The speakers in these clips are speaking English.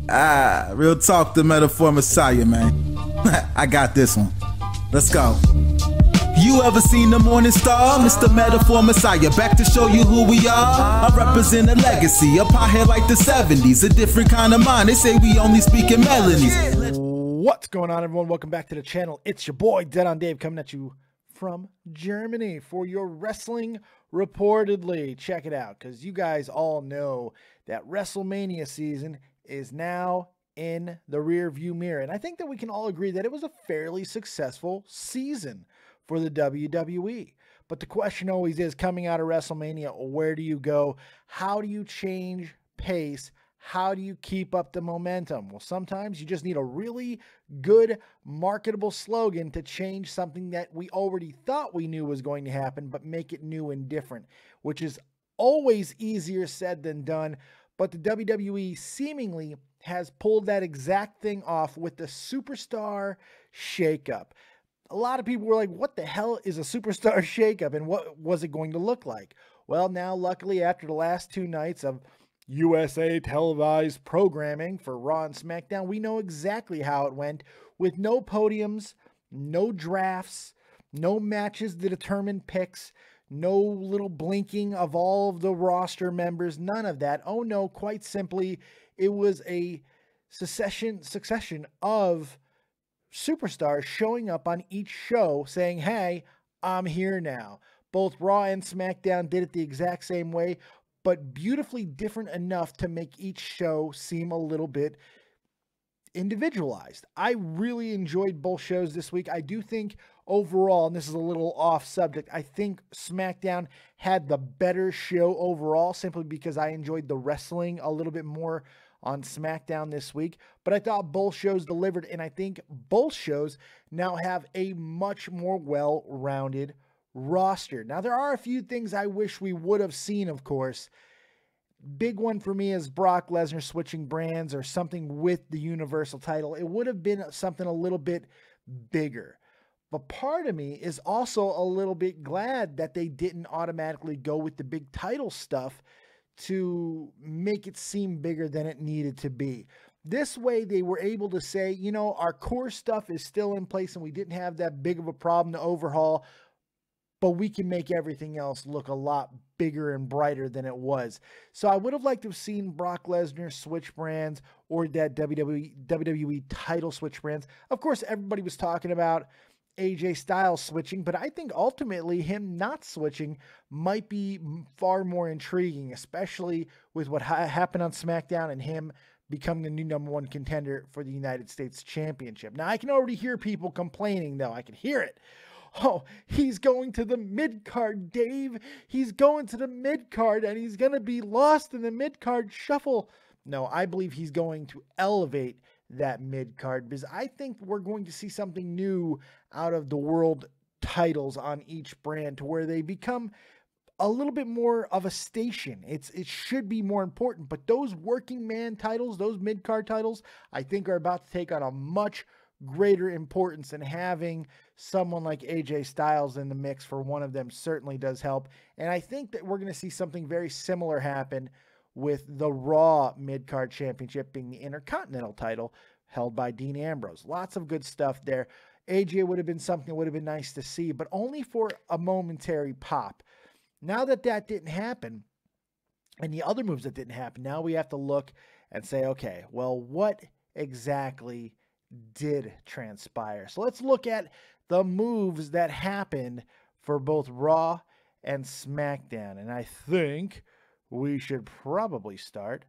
Real talk, the metaphor messiah, man. I got this one. Let's go. You ever seen the morning star? Mr. Metaphor Messiah, back to show you who we are. I represent a legacy, a pothead like the 70s, a different kind of mind. They say we only speak in melodies. What's going on, everyone? Welcome back to the channel. It's your boy, Dead on Dave, coming at you from Germany for your Wrestling Reportedly. Check it out, because you guys all know that WrestleMania season is now in the rear view mirror. And I think that we can all agree that it was a fairly successful season for the WWE. But the question always is, coming out of WrestleMania, where do you go? How do you change pace? How do you keep up the momentum? Well, sometimes you just need a really good marketable slogan to change something that we already thought we knew was going to happen, but make it new and different, which is always easier said than done. But the WWE seemingly has pulled that exact thing off with the Superstar Shakeup. A lot of people were like, what the hell is a Superstar Shakeup, and what was it going to look like? Well, now, luckily, after the last two nights of USA televised programming for Raw and SmackDown, we know exactly how it went, with no podiums, no drafts, no matches to determine picks, no little blinking of all of the roster members, none of that. Oh no, quite simply, it was a succession of superstars showing up on each show saying, hey, I'm here now. Both Raw and SmackDown did it the exact same way, but beautifully different enough to make each show seem a little bit individualized. I really enjoyed both shows this week. I do think overall, and this is a little off subject, I think SmackDown had the better show overall, simply because I enjoyed the wrestling a little bit more on SmackDown this week. But I thought both shows delivered, and I think both shows now have a much more well-rounded roster. Now, there are a few things I wish we would have seen, of course. Big one for me is Brock Lesnar switching brands or something with the Universal title. It would have been something a little bit bigger. But part of me is also a little bit glad that they didn't automatically go with the big title stuff to make it seem bigger than it needed to be. This way, they were able to say, you know, our core stuff is still in place and we didn't have that big of a problem to overhaul, but we can make everything else look a lot bigger and brighter than it was. So I would have liked to have seen Brock Lesnar switch brands, or that WWE title switch brands. Of course, everybody was talking about AJ Styles switching, but I think ultimately him not switching might be far more intriguing, especially with what happened on SmackDown and him becoming the new #1 contender for the United States Championship. Now, I can already hear people complaining, though. I can hear it. Oh, he's going to the mid-card, Dave. He's going to the mid-card, and he's going to be lost in the mid-card shuffle. No, I believe he's going to elevate that mid-card, because I think we're going to see something new out of the world titles on each brand, to where they become a little bit more of a station. It should be more important, but those working man titles, those mid-card titles, I think are about to take on a much greater importance, and having someone like AJ Styles in the mix for one of them certainly does help. And I think that we're going to see something very similar happen with the Raw mid-card championship being the Intercontinental title held by Dean Ambrose. Lots of good stuff there. AJ would have been something that would have been nice to see, but only for a momentary pop. Now that that didn't happen, and the other moves that didn't happen, now we have to look and say, okay, well, what exactly did transpire? So let's look at the moves that happened for both Raw and SmackDown. And I think we should probably start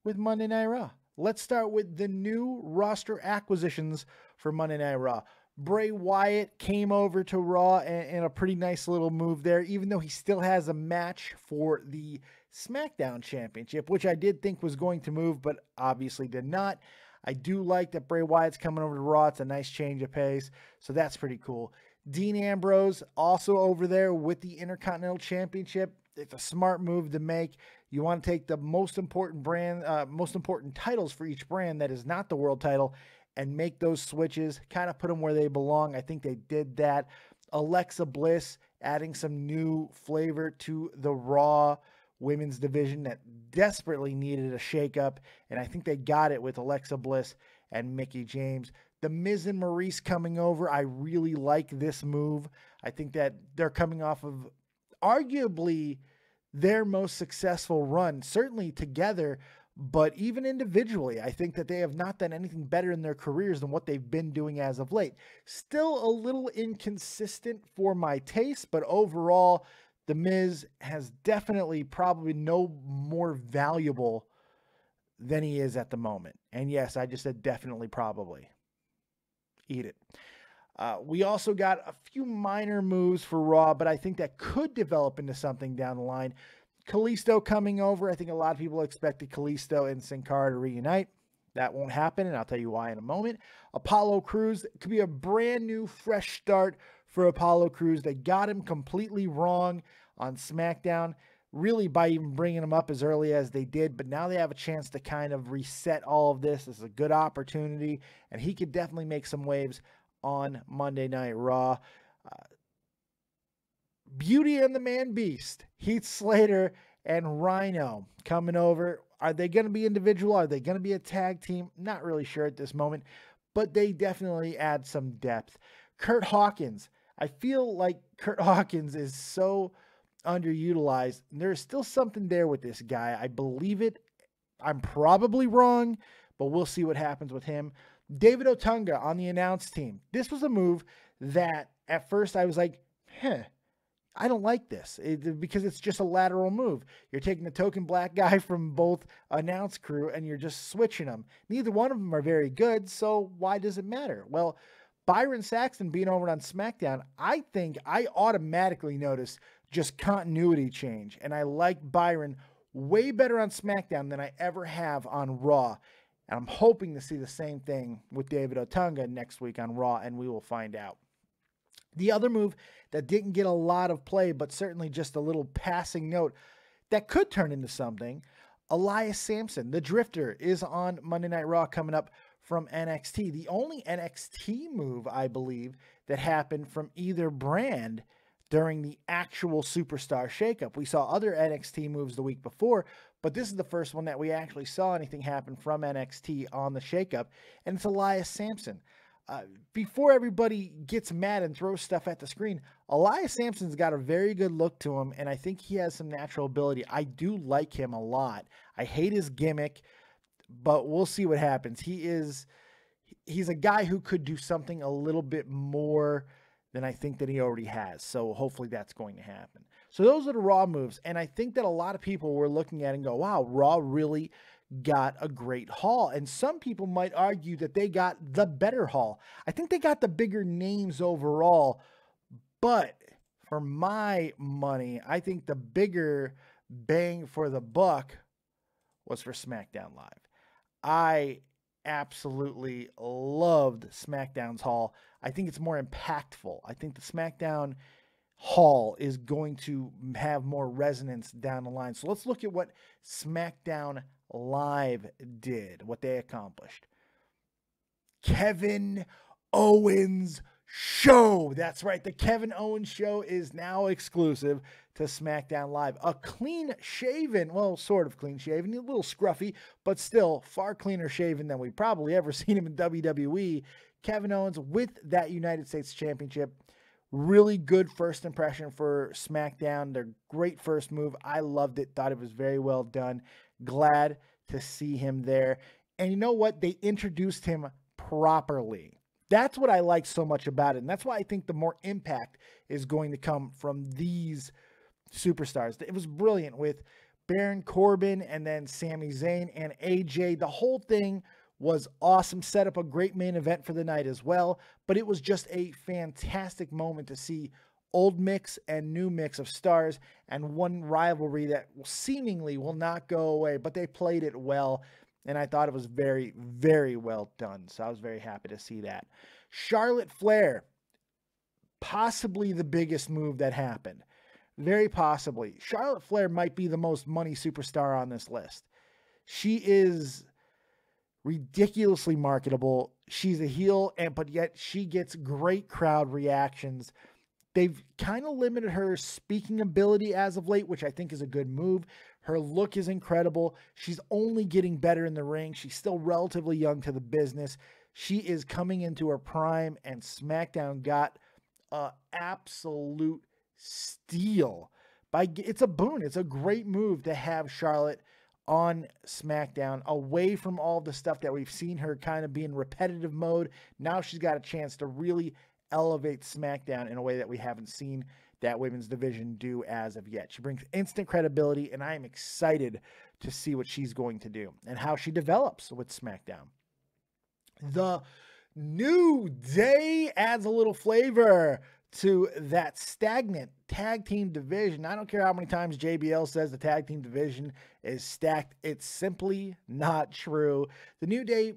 with Monday Night Raw. Let's start with the new roster acquisitions for Monday Night Raw. Bray Wyatt came over to Raw in a pretty nice little move there, even though he still has a match for the SmackDown Championship, which I did think was going to move, but obviously did not. I do like that Bray Wyatt's coming over to Raw. It's a nice change of pace, so that's pretty cool. Dean Ambrose also over there with the Intercontinental Championship. It's a smart move to make. You want to take the most important titles for each brand that is not the world title and make those switches, kind of put them where they belong. I think they did that. Alexa Bliss adding some new flavor to the Raw women's division that desperately needed a shakeup, and I think they got it with Alexa Bliss and Mickie James. The Miz and Maurice coming over, I really like this move. I think that they're coming off of arguably their most successful run, certainly together, but even individually, I think that they have not done anything better in their careers than what they've been doing as of late. Still a little inconsistent for my taste, but overall, The Miz has definitely probably no more valuable than he is at the moment. And yes, I just said definitely probably. Eat it. We also got a few minor moves for Raw, but I think that could develop into something down the line. Kalisto coming over. I think a lot of people expected Kalisto and Sin Cara to reunite. That won't happen, and I'll tell you why in a moment. Apollo Crews. It could be a brand new, fresh start for Apollo Crews. They got him completely wrong on SmackDown, really by even bringing him up as early as they did, but now they have a chance to kind of reset all of this. This is a good opportunity, and he could definitely make some waves on Monday Night Raw. Beauty and the Man Beast, Heath Slater and Rhino coming over. Are they going to be individual? Are they going to be a tag team? Not really sure at this moment, but they definitely add some depth. Kurt Hawkins. I feel like Kurt Hawkins is so underutilized. There's still something there with this guy. I believe it. I'm probably wrong, but we'll see what happens with him. David Otunga on the announce team. This was a move that at first I was like, I don't like this because it's just a lateral move. You're taking the token black guy from both announce crew and you're just switching them. Neither one of them are very good, so why does it matter? Well, Byron Saxton being over on SmackDown, I think I automatically noticed just continuity change, and I like Byron way better on SmackDown than I ever have on Raw. And I'm hoping to see the same thing with David Otunga next week on Raw, and we will find out. The other move that didn't get a lot of play, but certainly just a little passing note that could turn into something, Elias Sampson, the Drifter, is on Monday Night Raw coming up from NXT. The only NXT move, I believe, that happened from either brand during the actual Superstar shakeup. We saw other NXT moves the week before, but this is the first one that we actually saw anything happen from NXT on the shakeup, and it's Elias Sampson. Before everybody gets mad and throws stuff at the screen, Elias Sampson's got a very good look to him, and I think he has some natural ability. I do like him a lot. I hate his gimmick, but we'll see what happens. He's a guy who could do something a little bit more than I think that he already has. So hopefully that's going to happen. So those are the Raw moves. And I think that a lot of people were looking at it and go, wow, Raw really got a great haul. And some people might argue that they got the better haul. I think they got the bigger names overall. But for my money, I think the bigger bang for the buck was for SmackDown Live. I absolutely loved SmackDown's haul. I think it's more impactful. I think the SmackDown haul is going to have more resonance down the line. So let's look at what SmackDown Live did, what they accomplished. Kevin Owens Show. That's right. The Kevin Owens Show is now exclusive to SmackDown Live. A clean shaven, well, sort of clean shaven, a little scruffy, but still far cleaner shaven than we've probably ever seen him in WWE. Kevin Owens with that United States Championship. Really good first impression for SmackDown. Their great first move. I loved it. Thought it was very well done. Glad to see him there. And you know what? They introduced him properly. That's what I like so much about it. And that's why I think the more impact is going to come from these superstars. It was brilliant with Baron Corbin and then Sami Zayn and AJ. The whole thing was awesome. Set up a great main event for the night as well. But it was just a fantastic moment to see old mix and new mix of stars and one rivalry that seemingly will not go away. But they played it well. And I thought it was very, very well done. So I was very happy to see that. Charlotte Flair, possibly the biggest move that happened. Very possibly. Charlotte Flair might be the most money superstar on this list. She is ridiculously marketable. She's a heel, but yet she gets great crowd reactions. They've kind of limited her speaking ability as of late, which I think is a good move. Her look is incredible. She's only getting better in the ring. She's still relatively young to the business. She is coming into her prime, and SmackDown got an absolute steal. It's a boon. It's a great move to have Charlotte on SmackDown, away from all the stuff that we've seen her kind of be in repetitive mode. Now she's got a chance to really elevate SmackDown in a way that we haven't seen that women's division do as of yet. She brings instant credibility, and I am excited to see what she's going to do and how she develops with SmackDown. The New Day adds a little flavor to that stagnant tag team division. I don't care how many times JBL says the tag team division is stacked. It's simply not true. The New Day,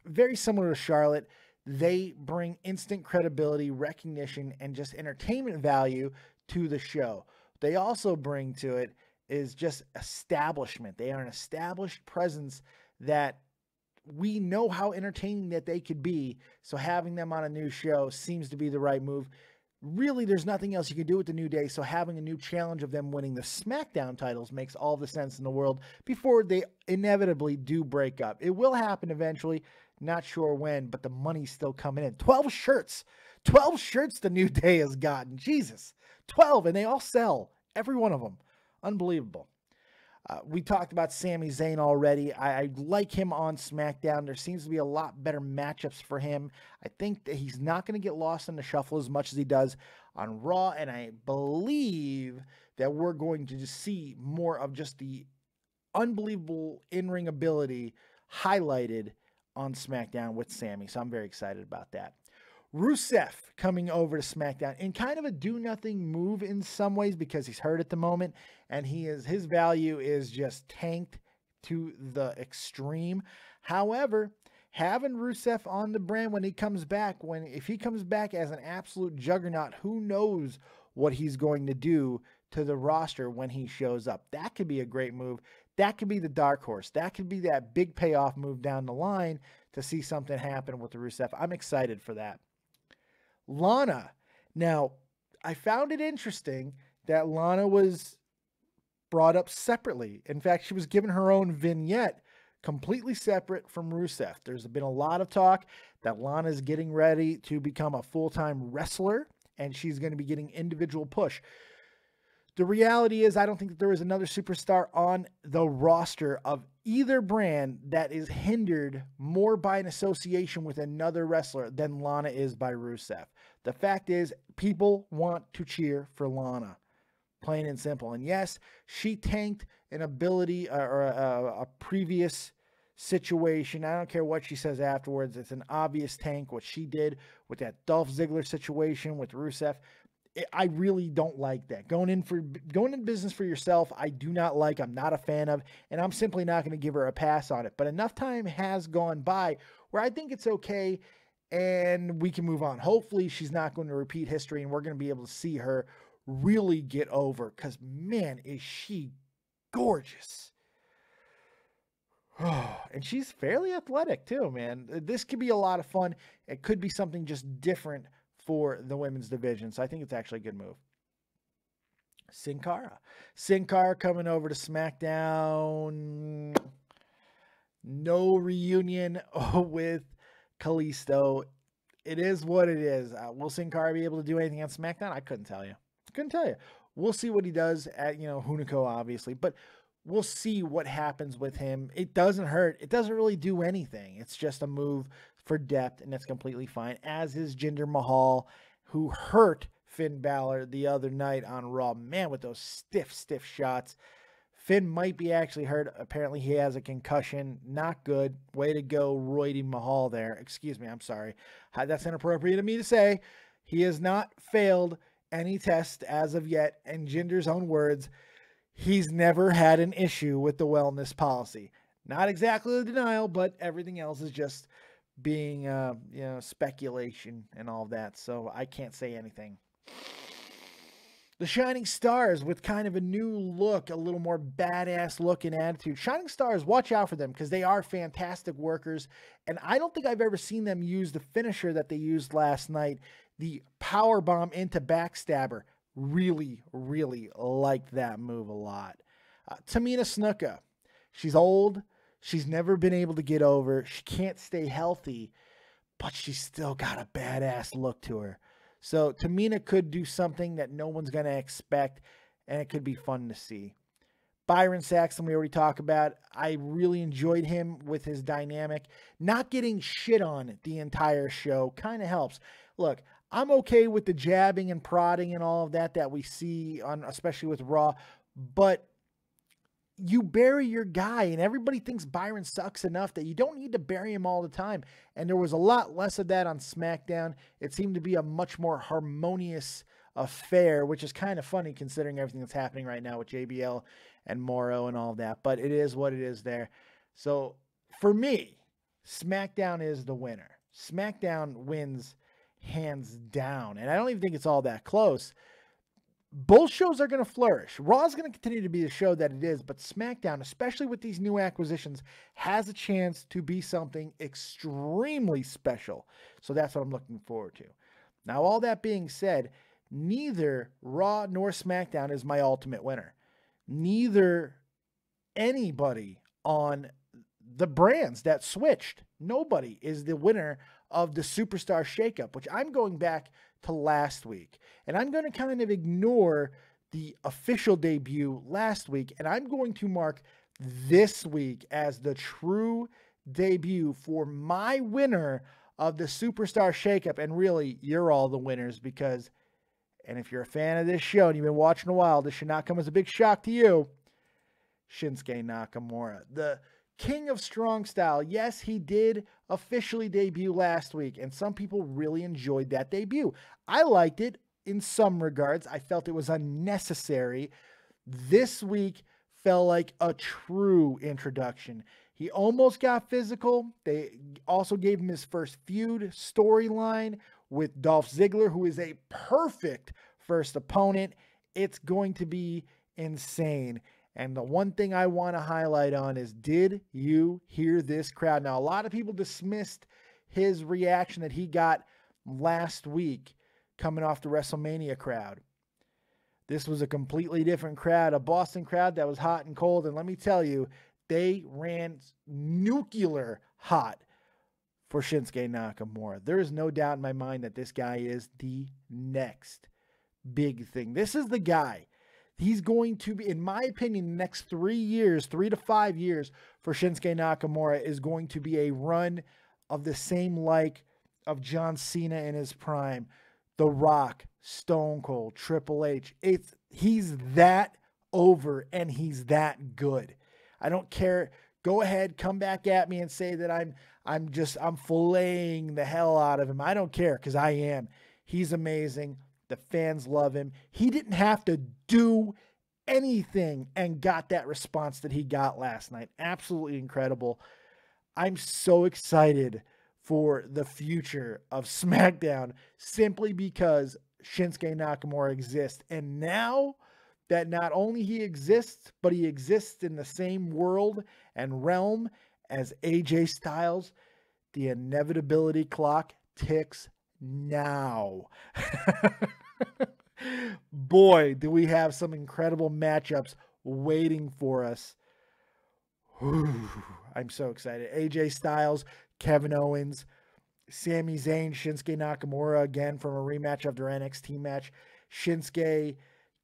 very similar to Charlotte, they bring instant credibility, recognition, and just entertainment value to the show. They also bring to it is just establishment. They are an established presence that we know how entertaining that they could be. So having them on a new show seems to be the right move. Really, there's nothing else you can do with the New Day. So having a new challenge of them winning the SmackDown titles makes all the sense in the world before they inevitably do break up. It will happen eventually. Not sure when, but the money's still coming in. 12 shirts. 12 shirts the New Day has gotten. Jesus. 12, and they all sell. Every one of them. Unbelievable. We talked about Sami Zayn already. I like him on SmackDown. There seems to be a lot better matchups for him. I think that he's not going to get lost in the shuffle as much as he does on Raw, and I believe that we're going to just see more of just the unbelievable in-ring ability highlighted on SmackDown with Sami, so I'm very excited about that. Rusev coming over to SmackDown in kind of a do-nothing move in some ways because he's hurt at the moment, and his value is just tanked to the extreme. However, having Rusev on the brand when he comes back, if he comes back as an absolute juggernaut, who knows what he's going to do to the roster when he shows up. That could be a great move. That could be the dark horse. That could be that big payoff move down the line to see something happen with the Rusev. I'm excited for that. Lana. Now, I found it interesting that Lana was brought up separately. In fact, she was given her own vignette completely separate from Rusev. There's been a lot of talk that Lana is getting ready to become a full-time wrestler, and she's going to be getting individual push. The reality is I don't think that there is another superstar on the roster of either brand that is hindered more by an association with another wrestler than Lana is by Rusev. The fact is, people want to cheer for Lana, plain and simple. And yes, she tanked an ability or a previous situation. I don't care what she says afterwards. It's an obvious tank, what she did with that Dolph Ziggler situation with Rusev. I really don't like that. Going in business for yourself, I do not like. I'm not a fan of, and I'm simply not going to give her a pass on it. But enough time has gone by where I think it's okay and we can move on. Hopefully she's not going to repeat history and we're going to be able to see her really get over, because man, is she gorgeous. And she's fairly athletic too, man. This could be a lot of fun. It could be something just different for the women's division. So I think it's actually a good move. Sin Cara coming over to SmackDown. No reunion with Kalisto. It is what it is. Will Sin Cara be able to do anything on SmackDown? I couldn't tell you. We'll see what he does at, Hunico, obviously. But we'll see what happens with him. It doesn't hurt. It doesn't really do anything. It's just a move for depth, and that's completely fine. As is Jinder Mahal, who hurt Finn Balor the other night on Raw. Man, with those stiff shots. Finn might be actually hurt. Apparently he has a concussion. Not good. Way to go, Roydy Mahal there. Excuse me, I'm sorry. That's inappropriate of me to say. He has not failed any test as of yet. In Jinder's own words, he's never had an issue with the wellness policy. Not exactly a denial, but everything else is just being, speculation and all that. So I can't say anything. The Shining Stars with kind of a new look, a little more badass look and attitude. Shining Stars, watch out for them because they are fantastic workers. And I don't think I've ever seen them use the finisher that they used last night, the power bomb into backstabber. Really, really liked that move a lot. Tamina Snuka. She's old. She's never been able to get over. She can't stay healthy, but she's still got a badass look to her. So Tamina could do something that no one's going to expect, and it could be fun to see. Byron Saxton, we already talked about. I really enjoyed him with his dynamic. Not getting shit on the entire show kind of helps. Look, I'm okay with the jabbing and prodding and all of that we see on, especially with Raw, but you bury your guy, and everybody thinks Byron sucks enough that you don't need to bury him all the time. And there was a lot less of that on SmackDown. It seemed to be a much more harmonious affair, which is kind of funny considering everything that's happening right now with JBL and Morrow and all of that. But it is what it is there. So for me, SmackDown is the winner. SmackDown wins hands down. And I don't even think it's all that close. Both shows are going to flourish. Raw is going to continue to be the show that it is, but SmackDown, especially with these new acquisitions, has a chance to be something extremely special. So that's what I'm looking forward to. Now, all that being said, neither Raw nor SmackDown is my ultimate winner. Neither anybody on the brands that switched, nobody is the winner of the Superstar Shakeup, which I'm going back to last week. And I'm going to kind of ignore the official debut last week, and I'm going to mark this week as the true debut for my winner of the Superstar Shakeup. And really, you're all the winners because, and if you're a fan of this show and you've been watching a while, this should not come as a big shock to you, Shinsuke Nakamura, the King of Strong Style. Yes, he did officially debut last week, and some people really enjoyed that debut. I liked it in some regards. I felt it was unnecessary. This week felt like a true introduction. He almost got physical. They also gave him his first feud storyline with Dolph Ziggler, who is a perfect first opponent. It's going to be insane. And the one thing I want to highlight on is, did you hear this crowd? Now, a lot of people dismissed his reaction that he got last week coming off the WrestleMania crowd. This was a completely different crowd, a Boston crowd that was hot and cold. And let me tell you, they ran nuclear hot for Shinsuke Nakamura. There is no doubt in my mind that this guy is the next big thing. This is the guy. He's going to be, in my opinion, the next 3 years, 3 to 5 years for Shinsuke Nakamura is going to be a run of the same like of John Cena in his prime, The Rock, Stone Cold, Triple H. He's that over and he's that good. I don't care. Go ahead, come back at me and say that I'm filleting the hell out of him. I don't care, because I am. He's amazing. The fans love him. He didn't have to do anything and got that response that he got last night. Absolutely incredible. I'm so excited for the future of SmackDown simply because Shinsuke Nakamura exists. And now that not only he exists, but he exists in the same world and realm as AJ Styles, the inevitability clock ticks now. Boy, do we have some incredible matchups waiting for us. Whew, I'm so excited. AJ Styles, Kevin Owens, Sami Zayn, Shinsuke Nakamura again from a rematch of their NXT match. Shinsuke,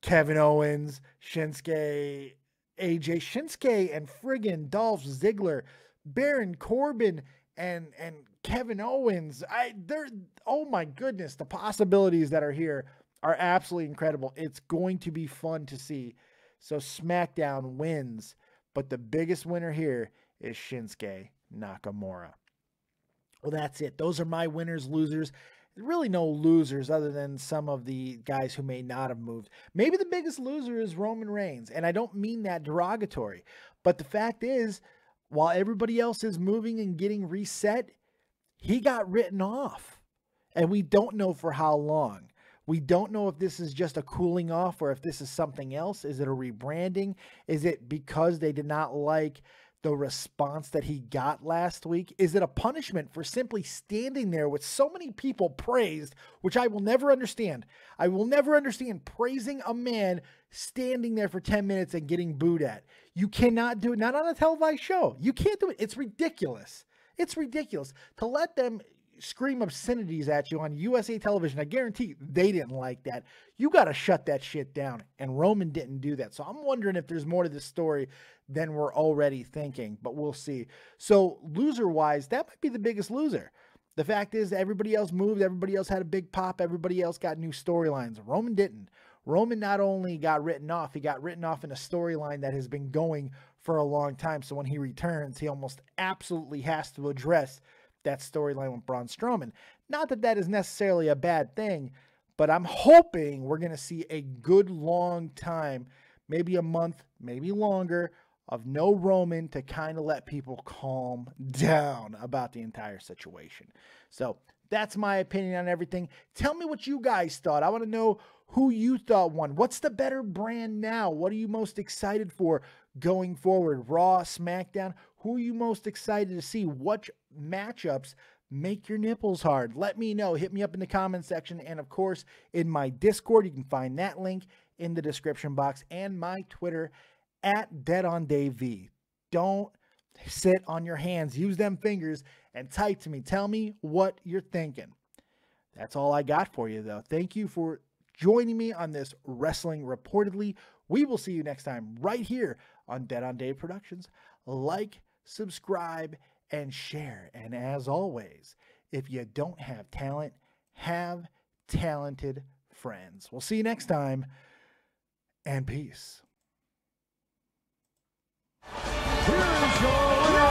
Kevin Owens, Shinsuke, AJ, Shinsuke and friggin' Dolph Ziggler, Baron Corbin and Kevin Owens. Oh my goodness, the possibilities that are here are absolutely incredible. It's going to be fun to see. So SmackDown wins, but the biggest winner here is Shinsuke Nakamura. Well, that's it. Those are my winners, losers. Really no losers other than some of the guys who may not have moved. Maybe the biggest loser is Roman Reigns, and I don't mean that derogatory, but the fact is, while everybody else is moving and getting reset, he got written off, and we don't know for how long. We don't know if this is just a cooling off or if this is something else. Is it a rebranding? Is it because they did not like the response that he got last week? Is it a punishment for simply standing there with so many people praised, which I will never understand? I will never understand praising a man standing there for 10 minutes and getting booed at. You cannot do it, not on a televised show. You can't do it. It's ridiculous. It's ridiculous to let them scream obscenities at you on USA television. I guarantee they didn't like that. You got to shut that shit down. And Roman didn't do that. So I'm wondering if there's more to this story than we're already thinking, but we'll see. So loser-wise, that might be the biggest loser. The fact is everybody else moved. Everybody else had a big pop. Everybody else got new storylines. Roman didn't. Roman not only got written off, he got written off in a storyline that has been going for a long time. So when he returns, he almost absolutely has to address that storyline with Braun Strowman. Not that that is necessarily a bad thing, but I'm hoping we're going to see a good long time, maybe a month, maybe longer, of no Roman to kind of let people calm down about the entire situation. So that's my opinion on everything. Tell me what you guys thought. I want to know who you thought won. What's the better brand now? What are you most excited for going forward? Raw, SmackDown? Who are you most excited to see? What matchups make your nipples hard? Let me know. Hit me up in the comment section. And of course, in my Discord, you can find that link in the description box, and my Twitter at DeadOnDaveV. Don't sit on your hands. Use them fingers and type to me. Tell me what you're thinking. That's all I got for you, though. Thank you for joining me on this Wrestling Reportedly. We will see you next time right here on Dead on Dave Productions. Like, subscribe, and share. And as always, if you don't have talent, have talented friends. We'll see you next time, and peace. Here's your winner,